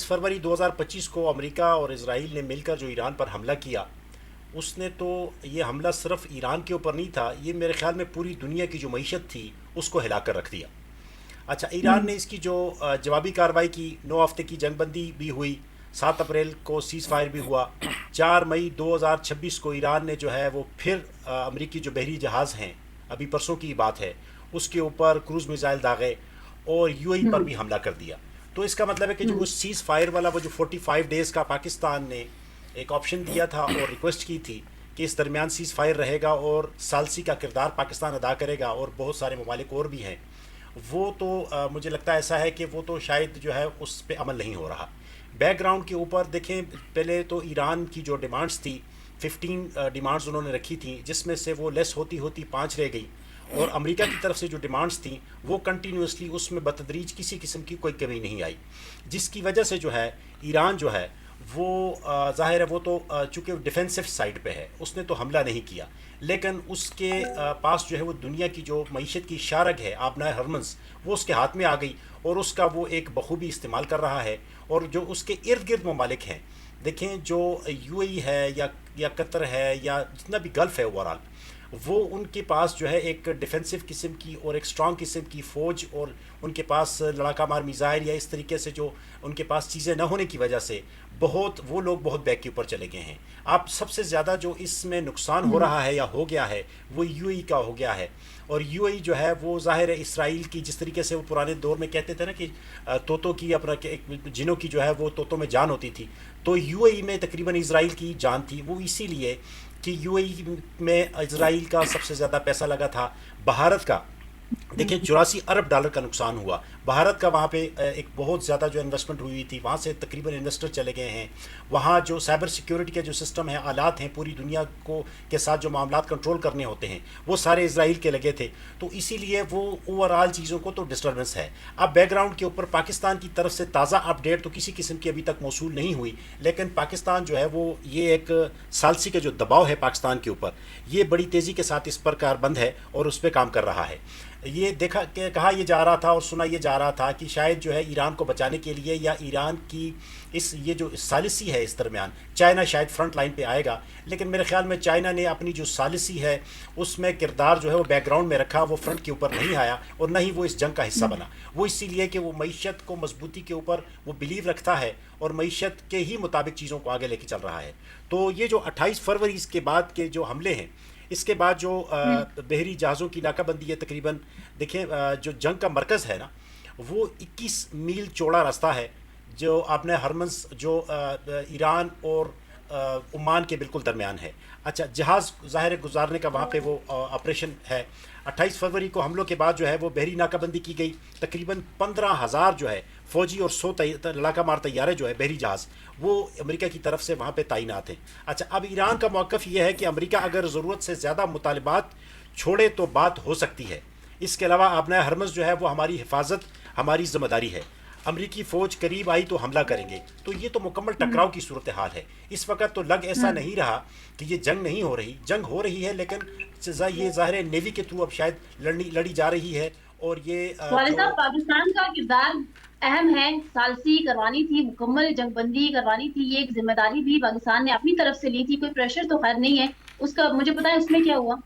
फरवरी 2025 को अमेरिका और इजराइल ने मिलकर जो ईरान पर हमला किया, उसने तो ये हमला सिर्फ ईरान के ऊपर नहीं था, ये मेरे ख्याल में पूरी दुनिया की जो मईशत थी उसको हिला कर रख दिया। अच्छा, ईरान हम्म। ने इसकी जो जवाबी कार्रवाई की, 9 हफ्ते की जंगबंदी भी हुई, 7 अप्रैल को सीज़ फायर भी हुआ, 4 मई 2026 को ईरान ने जो है वो फिर अमरीकी जो बहरी जहाज़ हैं, अभी परसों की बात है, उसके ऊपर क्रूज़ मिसाइल दागे और यूएई पर हम्म। भी हमला कर दिया। तो इसका मतलब है कि जो वो हम्म। सीज़ फायर वाला वो जो 45 डेज़ का पाकिस्तान ने एक ऑप्शन दिया था और रिक्वेस्ट की थी कि इस दरमियान सीज़ फायर रहेगा और सालसी का किरदार पाकिस्तान अदा करेगा और बहुत सारे ममालिक और भी हैं, वो तो मुझे लगता है ऐसा है कि वो तो शायद जो है उस पर अमल नहीं हो रहा। बैकग्राउंड के ऊपर देखें, पहले तो ईरान की जो डिमांड्स थी, 15 डिमांड्स उन्होंने रखी थी, जिसमें से वो लेस होती होती 5 रह गई, और अमेरिका की तरफ से जो डिमांड्स थी वो कंटिन्यूसली उसमें बतदरीज किसी किस्म की कोई कमी नहीं आई, जिसकी वजह से जो है ईरान जो है वो ज़ाहिर है वो तो चूँकि डिफेंसिव साइड पे है, उसने तो हमला नहीं किया, लेकिन उसके पास जो है वो दुनिया की जो मईशत की शारग है आबनाए हरमन्स, वो उसके हाथ में आ गई और उसका वो एक बखूबी इस्तेमाल कर रहा है। और जो उसके इर्द गिर्द ममालिक हैं, देखें जो यूएई है या कतर है या जितना भी गल्फ़ है ओवरऑल, वो उनके पास जो है एक डिफेंसिव किस्म की और एक स्ट्रॉन्ग किस्म की फ़ौज, और उनके पास लड़ाका मार मिज़ाइल या इस तरीके से जो उनके पास चीज़ें न होने की वजह से वो लोग बहुत बैक के ऊपर चले गए हैं। अब सबसे ज़्यादा जो इसमें नुकसान हो हम्म। रहा है या हो गया है वो यूएई का हो गया है। और यूएई जो है वो ज़ाहिर है इसराइल की, जिस तरीके से वो पुराने दौर में कहते थे ना कि तोतों की अपना जिनों की जो है वो तोतों में जान होती थी, तो यूएई में तकरीबन इसराइल की जान थी। वो इसीलिए कि यूएई में इसराइल का सबसे ज़्यादा पैसा लगा था। भारत का देखिए, हम्म। 84 अरब डॉलर का नुकसान हुआ भारत का, वहाँ पे एक बहुत ज़्यादा जो इन्वेस्टमेंट हुई थी, वहाँ से तकरीबन इन्वेस्टर चले गए हैं। वहाँ जो साइबर सिक्योरिटी के जो सिस्टम है, आलात हैं, पूरी दुनिया को के साथ जो मामलात कंट्रोल करने होते हैं, वो सारे इसराइल के लगे थे। तो इसीलिए वो ओवरऑल चीज़ों को तो डिस्टर्बेंस है। अब बैकग्राउंड के ऊपर पाकिस्तान की तरफ से ताज़ा अपडेट तो किसी किस्म की अभी तक मौसूल नहीं हुई, लेकिन पाकिस्तान जो है वो ये एक सालसी का जो दबाव है पाकिस्तान के ऊपर, ये बड़ी तेज़ी के साथ इस पर कारबंद है और उस पर काम कर रहा है। ये कहा ये जा रहा था और सुना ये जा रहा था कि शायद जो है ईरान को बचाने के लिए या ईरान की ये जो सालिसी है इस दरमियान, चाइना शायद फ्रंट लाइन पे आएगा। लेकिन मेरे ख्याल में चाइना ने अपनी जो सालिसी है उसमें किरदार जो है वो बैकग्राउंड में रखा, वो फ्रंट के ऊपर नहीं आया और न ही वो इस जंग का हिस्सा बना। वो इसीलिए कि वो मईशत को मजबूती के ऊपर वो बिलीव रखता है और मईशत के ही मुताबिक चीज़ों को आगे लेके चल रहा है। तो ये जो 28 फरवरी के बाद के जो हमले हैं, इसके बाद जो हम्म। बहरी जहाज़ों की नाकाबंदी है, तकरीबन देखें जो जंग का मरकज़ है ना, वो 21 मील चौड़ा रास्ता है जो आपने हरमन्स जो ईरान और ओमान के बिल्कुल दरमियान है। अच्छा, जहाज़ ज़ाहिर गुजारने का वहाँ पे वो ऑपरेशन है। 28 फरवरी को हमलों के बाद जो है वो बहरी नाकाबंदी की गई। तकरीबन 15,000 जो है फ़ौजी और 100 लड़ाका मार तैयारे जो है बहरी जहाज़, वो अमेरिका की तरफ से वहाँ पे तैनात हैं। अच्छा, अब ईरान का मौक़िफ़ ये है कि अमेरिका अगर ज़रूरत से ज़्यादा मुतालबात छोड़े तो बात हो सकती है। इसके अलावा आपने हरमज़ जो है वो हमारी हिफाजत, हमारी ज़िम्मेदारी है। अमरीकी फ़ौज करीब आई तो हमला करेंगे। तो ये तो मुकम्मल टकराव की सूरत हाल है। इस वक्त तो लग ऐसा हम्म। नहीं रहा कि ये जंग नहीं हो रही, जंग हो रही है, लेकिन ये ज़ाहिर है नेवी के थ्रू अब शायद लड़ी जा रही है। और ये वाले जो साहब, पाकिस्तान का किरदार अहम है। सालसी करवानी थी, मुकम्मल जंगबंदी करवानी थी, ये एक जिम्मेदारी भी पाकिस्तान ने अपनी तरफ से ली थी। कोई प्रेशर तो खैर नहीं है उसका, मुझे पता है उसमें क्या हुआ।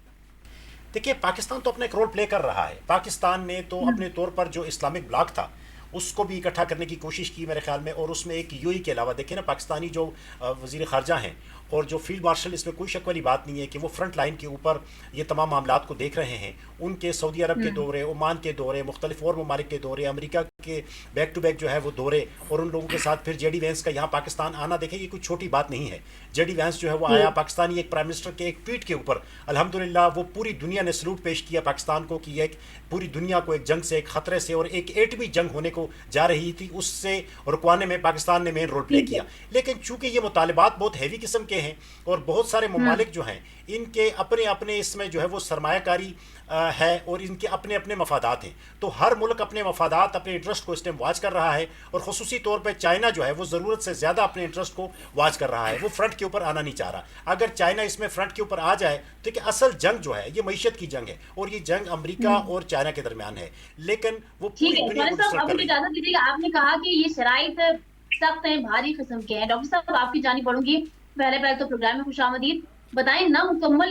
देखिए, पाकिस्तान तो अपना एक रोल प्ले कर रहा है। पाकिस्तान ने तो हम्म। अपने तौर पर जो इस्लामिक ब्लॉक था उसको भी इकट्ठा करने की कोशिश की मेरे ख्याल में, और उसमें एक यूएई के अलावा देखिए ना, पाकिस्तानी जो वज़ीर ख़ारजा हैं और जो फील्ड मार्शल, इसमें कोई शक वाली बात नहीं है कि वो फ्रंट लाइन के ऊपर ये तमाम मामलात को देख रहे हैं। उनके सऊदी अरब के हम्म। दौरे, ओमान के दौरे, मुख्तलिफ और ममालिक के दौरे, अमेरिका के बैक टू बैक जो है वो दौरे, और उन लोगों के साथ फिर जेडी वैंस का यहाँ पाकिस्तान आना, देखें ये कोई छोटी बात नहीं है। जेडी वैंस जो है वो आया पाकिस्तानी एक प्राइम मिनिस्टर के एक ट्वीट के ऊपर, अल्हम्दुलिल्लाह वो पूरी दुनिया ने सलूट पेश किया पाकिस्तान को कि एक पूरी दुनिया को एक जंग से, एक ख़तरे से और एक एटमी जंग होने को जा रही थी, उससे रुकवाने में पाकिस्तान ने मेन रोल प्ले ठीक है। किया। लेकिन चूंकि ये मुतालबात बहुत हैवी किस्म के हैं और बहुत सारे हम्म। ममालिक जो हैं इनके अपने अपने इसमें जो है वो सरमायाकारी है और इनके अपने अपने मफादात हैं, तो हर मुल्क अपने मफादात, अपने इंटरेस्ट को इस टाइम वाच कर रहा है। और ख़ुसूसी तौर पर चाइना जो है वो ज़रूरत से ज़्यादा अपने इंटरेस्ट को वाच कर रहा है, वो फ्रंट के ऊपर आना नहीं चाह रहा। अगर चाइना इसमें फ्रंट के ऊपर आ जाए तो कि असल जंग जो है ये मईशत की जंग है, और ये जंग अमरीका हम्म। और चाइना के दरमियान है, लेकिन वो ठीक पूरी है दुनिया वाले को साहब, डिस्टर्ब अब कर मुझे रही है। इजाजत दीजिएगा। आपने कहा कि ये शराइत سخت ہیں، بھاری قسم کے ہیں۔ ڈاکٹر صاحب آپ کی جانب پڑھوں گی، پہلے تو پروگرام میں خوش آمدید، بتائیں نامکمل